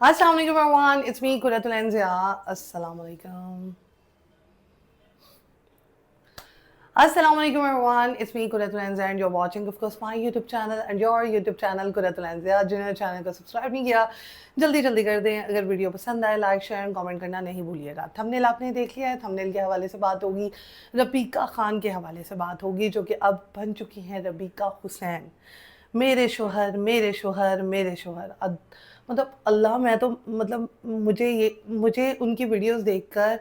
Assalamualaikum everyone, it's me Quratul Anzia. Assalamualaikum. Assalamualaikum everyone, it's me Quratul Anzia and you're watching of course my YouTube channel and your YouTube channel Quratul Anzia. जिन्होंने channel को subscribe नहीं किया जल्दी जल्दी कर दें. अगर video पसंद आए लाइक शेयर कमेंट करना नहीं भूलिएगा. थंबनेल आपने देख लिया है. थंबनेल के हवाले से बात होगी, रबीका खान के हवाले से बात होगी जो कि अब बन चुकी हैं रबीका हुसैन. मेरे शोहर मेरे शोहर मेरे शोहर. मतलब अल्लाह, मैं तो मतलब मुझे उनकी वीडियोस देखकर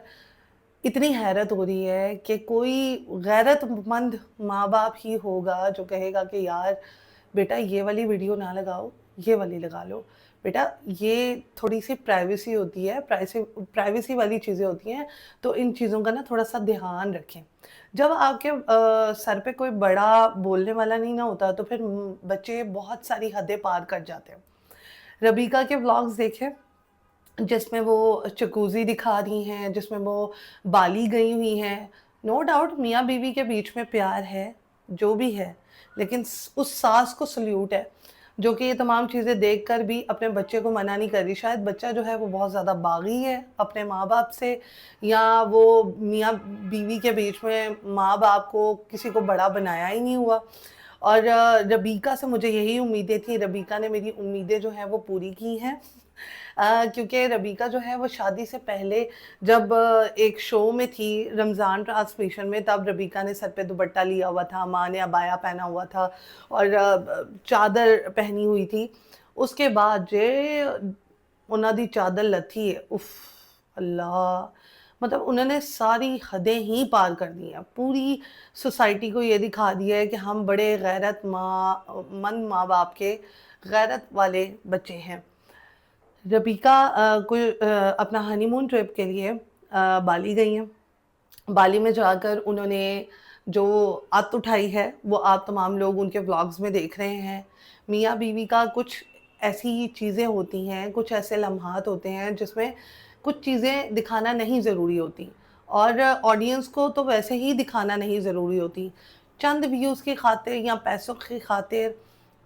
इतनी हैरत हो रही है कि कोई गैरतमंद माँ बाप ही होगा जो कहेगा कि यार बेटा ये वाली वीडियो ना लगाओ, ये वाली लगा लो. बेटा ये थोड़ी सी प्राइवेसी होती है, प्राइवेसी वाली चीज़ें होती हैं, तो इन चीज़ों का ना थोड़ा सा ध्यान रखें. जब आपके सर पे कोई बड़ा बोलने वाला नहीं ना होता तो फिर बच्चे बहुत सारी हदें पार कर जाते हैं. रबीका के व्लॉग्स देखे जिसमें वो जकूज़ी दिखा रही हैं, जिसमें वो बाली गई हुई हैं. नो डाउट मियाँ बीवी के बीच में प्यार है, जो भी है, लेकिन उस सास को सल्यूट है जो कि ये तमाम चीज़ें देखकर भी अपने बच्चे को मना नहीं कर रही. शायद बच्चा जो है वो बहुत ज़्यादा बागी है अपने माँ बाप से, या वो मियाँ बीवी के बीच में माँ बाप को किसी को बड़ा बनाया ही नहीं हुआ. और रबीका से मुझे यही उम्मीदें थी. रबीका ने मेरी उम्मीदें जो हैं वो पूरी की हैं. क्योंकि रबीका जो है वो शादी से पहले जब एक शो में थी रमज़ान ट्रांसमिशन में, तब रबीका ने सर पे दुपट्टा लिया हुआ था, माँ ने अबाया पहना हुआ था और चादर पहनी हुई थी. उसके बाद जे उन्हों दी चादर लथी है, उफ अल्लाह, मतलब उन्होंने सारी हदें ही पार कर दी हैं. पूरी सोसाइटी को ये दिखा दिया है कि हम बड़े मंद माँ बाप के गैरत वाले बच्चे हैं. रबीका कोई अपना हनीमून ट्रिप के लिए बाली गई हैं. बाली में जाकर उन्होंने जो आत उठाई है वो आप तमाम लोग उनके व्लॉग्स में देख रहे हैं. मियाँ बीवी का कुछ ऐसी चीज़ें होती हैं, कुछ ऐसे लम्हात होते हैं जिसमें कुछ चीज़ें दिखाना नहीं ज़रूरी होती और ऑडियंस को तो वैसे ही दिखाना नहीं ज़रूरी होती. चंद व्यूज़ की खातिर या पैसों की खातिर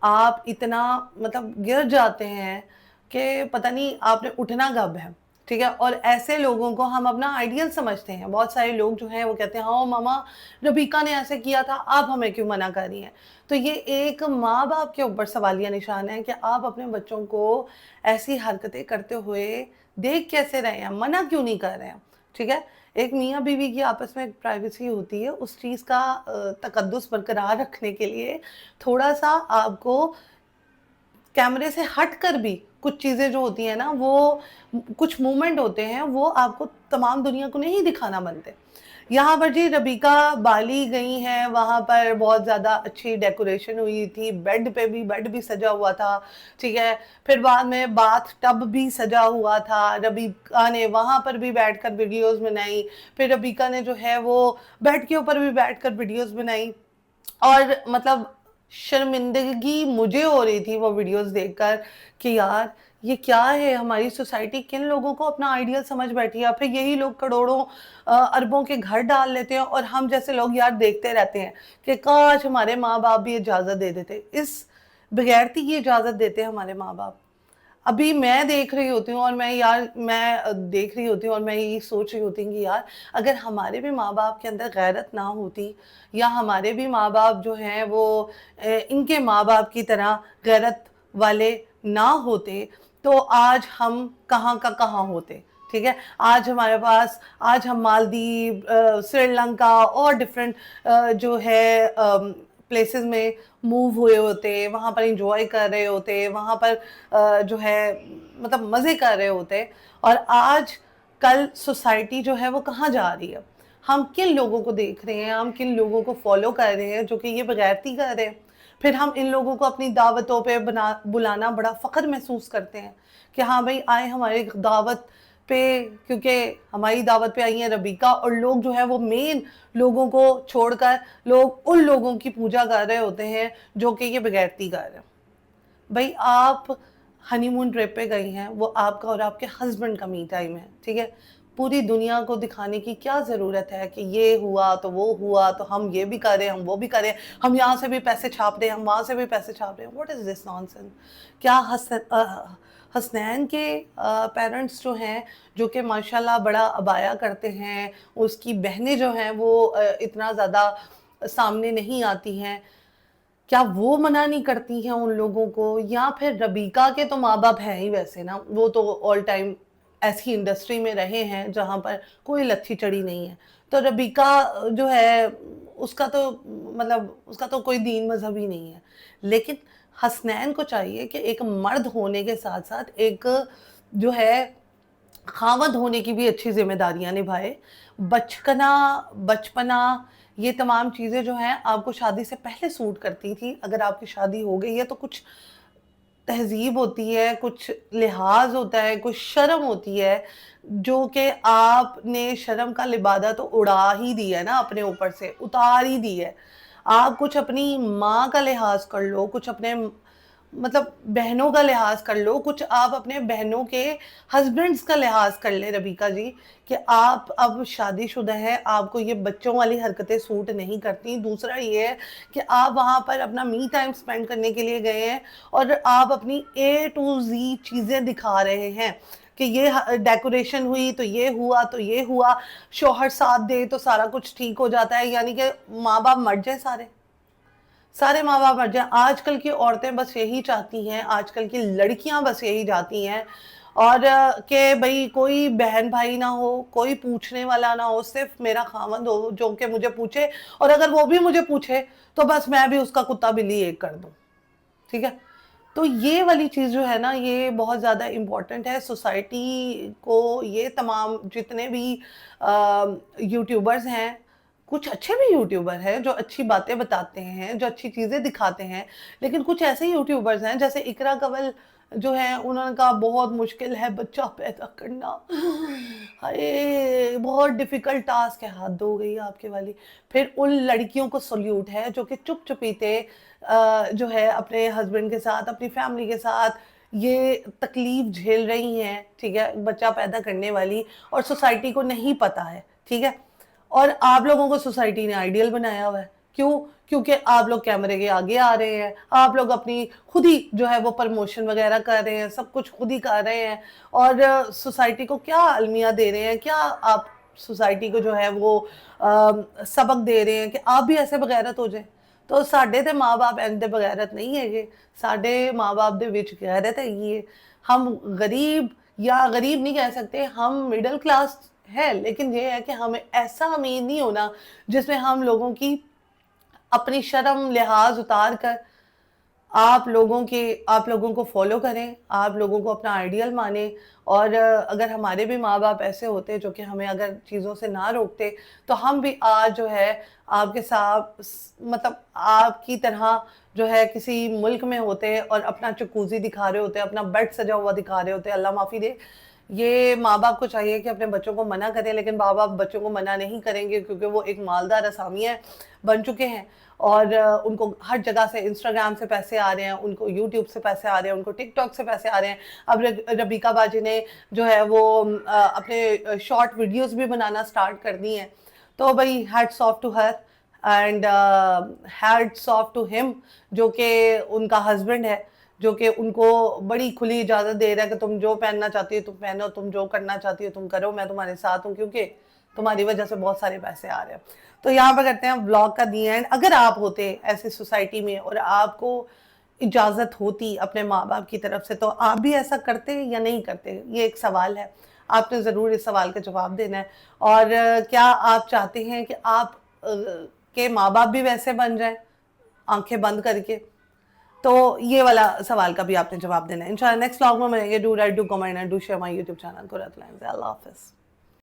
आप इतना मतलब गिर जाते हैं कि पता नहीं आपने उठना कब है. ठीक है, और ऐसे लोगों को हम अपना आइडियल समझते हैं. बहुत सारे लोग जो हैं वो कहते हैं हाँ मामा रबीका ने ऐसे किया था, आप हमें क्यों मना कर रही हैं. तो ये एक माँ बाप के ऊपर सवालिया निशान है कि आप अपने बच्चों को ऐसी हरकतें करते हुए देख कैसे रहे हैं, मना क्यों नहीं कर रहे हैं. ठीक है, एक मियाँ बीवी की आपस में एक प्राइवेसी होती है, उस चीज़ का तकद्दुस बरकरार रखने के लिए थोड़ा सा आपको कैमरे से हट कर भी कुछ चीज़ें जो होती हैं ना, वो कुछ मूवमेंट होते हैं वो आपको तमाम दुनिया को नहीं दिखाना बनते. यहाँ पर जी रबीका बाली गई हैं, वहाँ पर बहुत ज़्यादा अच्छी डेकोरेशन हुई थी, बेड भी सजा हुआ था. ठीक है, फिर बाद में बाथ टब भी सजा हुआ था. रबीका ने वहाँ पर भी बैठकर वीडियोस बनाई. फिर रबीका ने जो है वो बेड के ऊपर भी बैठकर वीडियोस बनाई. और मतलब शर्मिंदगी मुझे हो रही थी वो वीडियोस देखकर कि यार ये क्या है, हमारी सोसाइटी किन लोगों को अपना आइडियल समझ बैठी है. फिर यही लोग करोड़ों अरबों के घर डाल लेते हैं और हम जैसे लोग यार देखते रहते हैं कि काश हमारे माँ बाप भी इजाज़त दे देते. इस बगैरती की इजाज़त देते हैं हमारे माँ बाप. अभी मैं देख रही होती हूँ और मैं देख रही होती हूँ और मैं यही सोच रही होती हूँ कि यार अगर हमारे भी माँ बाप के अंदर गैरत ना होती, या हमारे भी माँ बाप जो हैं वो इनके माँ बाप की तरह गैरत वाले ना होते, तो आज हम कहाँ का कहाँ होते. ठीक है, आज हम मालदीव, श्रीलंका और डिफरेंट जो है प्लेसेस में मूव हुए होते, वहाँ पर इंजॉय कर रहे होते, वहाँ पर जो है मतलब मज़े कर रहे होते. और आज कल सोसाइटी जो है वो कहाँ जा रही है, हम किन लोगों को देख रहे हैं, हम किन लोगों को फॉलो कर रहे हैं जो कि ये बगैरती कर रहे हैं. फिर हम इन लोगों को अपनी दावतों पे बुलाना बड़ा फ़ख्र महसूस करते हैं कि हाँ भाई आए हमारे दावत पे, क्योंकि हमारी दावत पे आई हैं रबीका. और लोग जो है वो मेन लोगों को छोड़कर लोग उन लोगों की पूजा कर रहे होते हैं जो कि ये बगैरती कर रहे हैं. भाई आप हनीमून ट्रिप पे गई हैं, वो आपका और आपके हस्बैंड का मी टाइम है. ठीक है, पूरी दुनिया को दिखाने की क्या ज़रूरत है कि ये हुआ तो वो हुआ तो हम ये भी करें, हम वो भी करें, हम यहाँ से भी पैसे छाप रहे हैं, हम वहाँ से भी पैसे छाप रहे हैं. What is this nonsense. क्या حسنین کے پیرنٹس جو ہیں جو کہ ماشاءاللہ بڑا ابایا کرتے ہیں, اس کی بہنیں جو ہیں وہ اتنا زیادہ سامنے نہیں آتی ہیں, کیا وہ منع نہیں کرتی ہیں ان لوگوں کو؟ یا پھر ربیکہ کے تو ماں باپ ہیں ہی ویسے نا, وہ تو آل ٹائم ایسی انڈسٹری میں رہے ہیں جہاں پر کوئی لتھی چڑی نہیں ہے, تو ربیکہ جو ہے اس کا تو مطلب اس کا تو کوئی دین مذہب ہی نہیں ہے. لیکن حسنین کو چاہیے کہ ایک مرد ہونے کے ساتھ ساتھ ایک جو ہے خاوند ہونے کی بھی اچھی ذمہ داریاں نبھائے. بچپنا یہ تمام چیزیں جو ہیں آپ کو شادی سے پہلے سوٹ کرتی تھی. اگر آپ کی شادی ہو گئی ہے تو کچھ تہذیب ہوتی ہے, کچھ لحاظ ہوتا ہے, کچھ شرم ہوتی ہے, جو کہ آپ نے شرم کا لبادہ تو اڑا ہی دیا ہے نا, اپنے اوپر سے اتار ہی دی ہے. آپ کچھ اپنی ماں کا لحاظ کر لو, کچھ اپنے مطلب بہنوں کا لحاظ کر لو, کچھ آپ اپنے بہنوں کے ہسبینڈز کا لحاظ کر لیں ربیکہ جی, کہ آپ اب شادی شدہ ہے, آپ کو یہ بچوں والی حرکتیں سوٹ نہیں کرتی. دوسرا یہ ہے کہ آپ وہاں پر اپنا می ٹائم سپینڈ کرنے کے لیے گئے ہیں اور آپ اپنی A to Z چیزیں دکھا رہے ہیں کہ یہ ڈیکوریشن ہوئی تو یہ ہوا تو یہ ہوا, شوہر ساتھ دے تو سارا کچھ ٹھیک ہو جاتا ہے. یعنی کہ ماں باپ مر جائیں, سارے ماں باپ مر جائیں. آج کل کی عورتیں بس یہی چاہتی ہیں, آج کل کی لڑکیاں بس یہی چاہتی ہیں, اور کہ بھئی کوئی بہن بھائی نہ ہو, کوئی پوچھنے والا نہ ہو, صرف میرا خاوند ہو جو کہ مجھے پوچھے, اور اگر وہ بھی مجھے پوچھے تو بس میں بھی اس کا کتا بلی ایک کر دوں. ٹھیک ہے, تو یہ والی چیز جو ہے نا یہ بہت زیادہ امپورٹنٹ ہے. سوسائٹی کو یہ تمام جتنے بھی یوٹیوبرز ہیں, کچھ اچھے بھی یوٹیوبر ہیں جو اچھی باتیں بتاتے ہیں, جو اچھی چیزیں دکھاتے ہیں, لیکن کچھ ایسے یوٹیوبرز ہیں جیسے اقرا کنول جو ہیں, انہوں نے کہا بہت مشکل ہے بچہ پیدا کرنا, بہت ڈیفیکلٹ ٹاسک ہے. حد ہو گئی آپ کے والی. پھر ان لڑکیوں کو سلیوٹ ہے جو کہ چپ چپیتے جو ہے اپنے ہسبینڈ کے ساتھ, اپنی فیملی کے ساتھ یہ تکلیف جھیل رہی ہیں, ٹھیک ہے, بچہ پیدا کرنے والی, اور سوسائٹی کو نہیں پتا ہے. ٹھیک ہے, اور آپ لوگوں کو سوسائٹی نے آئیڈیل بنایا ہوا ہے. کیوں؟ کیونکہ آپ لوگ کیمرے کے آگے آ رہے ہیں, آپ لوگ اپنی خود ہی جو ہے وہ پرموشن وغیرہ کر رہے ہیں, سب کچھ خود ہی کر رہے ہیں, اور سوسائٹی کو کیا المیہ دے رہے ہیں, کیا آپ سوسائٹی کو جو ہے وہ سبق دے رہے ہیں کہ آپ بھی ایسے بغیرت ہو جائیں. تو ساڈے تے ماں باپ ایندے بغیرت نہیں ہے یہ, ساڈے ماں باپ دے وچ غیرت ہے یہ. ہم غریب یا غریب نہیں کہہ سکتے, ہم مڈل کلاس ہے, لیکن یہ ہے کہ ہمیں ایسا امیر نہیں ہونا جس میں ہم لوگوں کی اپنی شرم لحاظ اتار کر آپ لوگوں کو فالو کریں, آپ لوگوں کو اپنا آئیڈیل مانیں. اور اگر ہمارے بھی ماں باپ ایسے ہوتے جو کہ ہمیں اگر چیزوں سے نہ روکتے تو ہم بھی آج جو ہے آپ کے ساتھ مطلب آپ کی طرح جو ہے کسی ملک میں ہوتے اور اپنا چکوزی دکھا رہے ہوتے, اپنا بیڈ سجا ہوا دکھا رہے ہوتے. اللہ معافی دے. یہ ماں باپ کو چاہیے کہ اپنے بچوں کو منع کریں, لیکن ماں باپ بچوں کو منع نہیں کریں گے کیونکہ وہ ایک مالدار اسامیہ بن چکے ہیں, اور ان کو ہر جگہ سے انسٹاگرام سے پیسے آ رہے ہیں, ان کو یوٹیوب سے پیسے آ رہے ہیں, ان کو ٹک ٹاک سے پیسے آ رہے ہیں. اب ربیکہ باجی نے جو ہے وہ اپنے شارٹ ویڈیوز بھی بنانا سٹارٹ کر دی ہیں. تو بھائی hats off to her and hats off to ہم, جو کہ ان کا ہسبینڈ ہے, جو کہ ان کو بڑی کھلی اجازت دے رہا ہے کہ تم جو پہننا چاہتی ہو تم پہنو, تم جو کرنا چاہتی ہو تم کرو, میں تمہارے ساتھ ہوں کیونکہ تمہاری وجہ سے بہت سارے پیسے آ رہے ہیں. تو یہاں پہ کرتے ہیں ولاگ کا دی اینڈ. اگر آپ ہوتے ایسی سوسائٹی میں اور آپ کو اجازت ہوتی اپنے ماں باپ کی طرف سے, تو آپ بھی ایسا کرتے یا نہیں کرتے؟ یہ ایک سوال ہے, آپ نے ضرور اس سوال کا جواب دینا ہے. اور کیا آپ چاہتے ہیں کہ آپ کے ماں باپ بھی ویسے بن جائیں آنکھیں بند کر کے؟ تو یہ والا سوال کا بھی آپ نے جواب دینا ہے. انشاءاللہ نیکسٹ ولاگ میں ملیں گے. Do write, do comment and do share my YouTube channel Qurat ulain سے. اللہ حافظ.